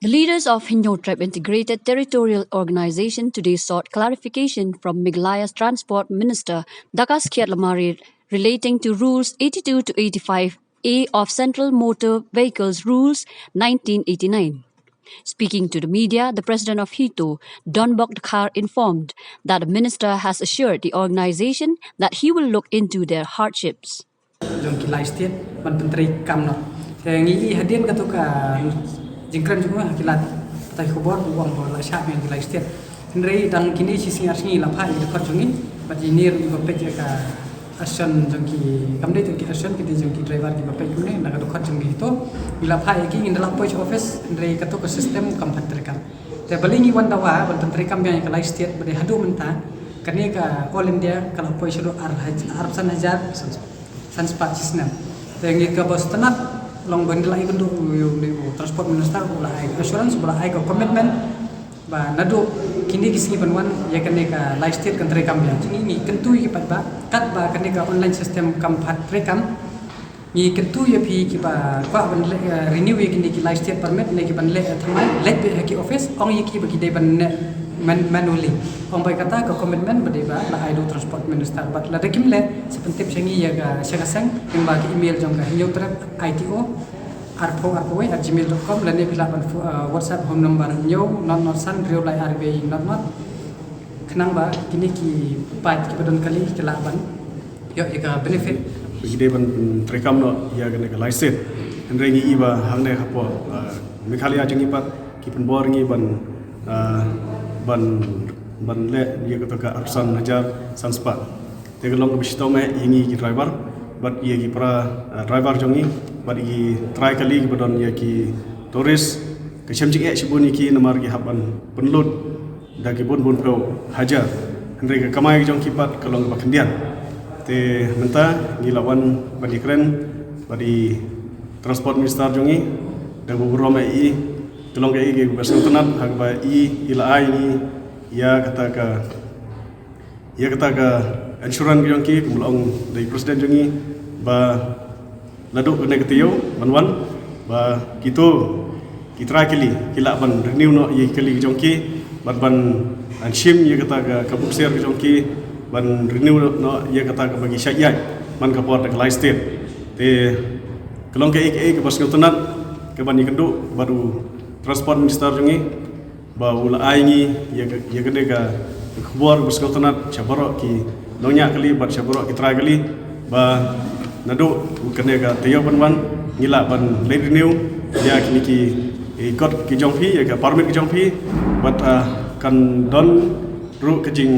The leaders of Hinyo Tribe Integrated Territorial Organization today sought clarification from Meghalaya's Transport Minister Dakas Kiat Lamari relating to Rules 82 to 85A of Central Motor Vehicles Rules 1989. Speaking to the media, the president of HITO, Don Bok Dakar, informed that the minister has assured the organization that he will look into their hardships. Jongki Laistit, Menteri Kamnot. Saya ngi hadian katuka jingkran juga hakilat patai kubor uang bola syab yang Laistit. Sendiri dan kini sisi arsingi lapai dekat jongi, bajinir di bapet jaka action jongki kamde jongki action kita jongki driver di bapet kune nak dekat jongi itu lapai ki in dalam post office sendiri katuka sistem kampat terkam. Tapi balingi wandawa Menteri Kam yang Laistit bade hadu mentah karena ka all India kalau post itu Arab Sanajar Sanspat Cisna. Tengi ke bos tenat long bandela ikut transport minister bola assurance bola ai commitment ba nadu kini kisi banwan ya kene ka live state kan rekam ya ini kentu ipat ba kat ba kene ka online system kam phat rekam ni kentu ya phi ki ba kwa ban renew ya kini ki live state permit ne ki ban le thamai let be ki office ong yi ki ba ki dei ban manually ong bai kata ka commitment ba dei ba la ai do transport minister bat la rekim le sepentip sengi ya ga segasang yang bagi email jong ka Hinyo Tribe ITO arpo@gmail.com lane bila ban WhatsApp home number Hinyo not san real lai RBI not kenang ba kini ki pat ki badon kali ki laban yo ika benefit bagi ban trekam no ya gane ka license enrengi iba hangne hapo Meghalaya jeng ipat ki penbor ngi ban le dia kata ka Arsan Hajar Sanspat tegelong ke bisito me ingi ki driver bat ye ki para driver jongi bat ki try kali ki badon ye ki tourist ke semjing sibuni ki namar ki haban penlut da ki bon pro hajar andre ke kamai jong ki pat kalong ba kendian te menta ngilawan badi keren badi transport minister jongi da buburo me i tolong ke i bersang tenat hak ba i ila ai ni ya kata ka insurans yang ki kumulong dari presiden jongi ba laduk kena ketiyo banwan ba kita kili kila ban renew no ye kali jongki ban anshim ye kata ka kabuk share jongki ban renew no ye kata ka bagi syayat man ka port ka state te kelong ke ke bas ngotonat ke ban ikendu baru transport minister jongi ba ula aingi ye kene ka khbor bas ngotonat chabarok ki nonya kali bat chabarok ki kali ba nado kene ka tiyo ban ngila ban le renew ya kini ki ikot ki jongpi ya ka permit ki jongpi bat kan don ru kejing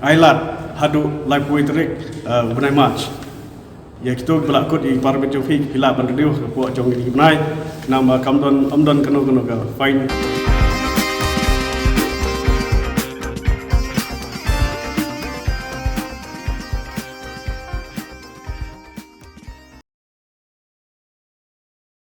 ailat hadu live way trek benai march ya kita belakut di permit jongpi bila ban renew ka po jong di benai nama kamdon amdon kano ka fine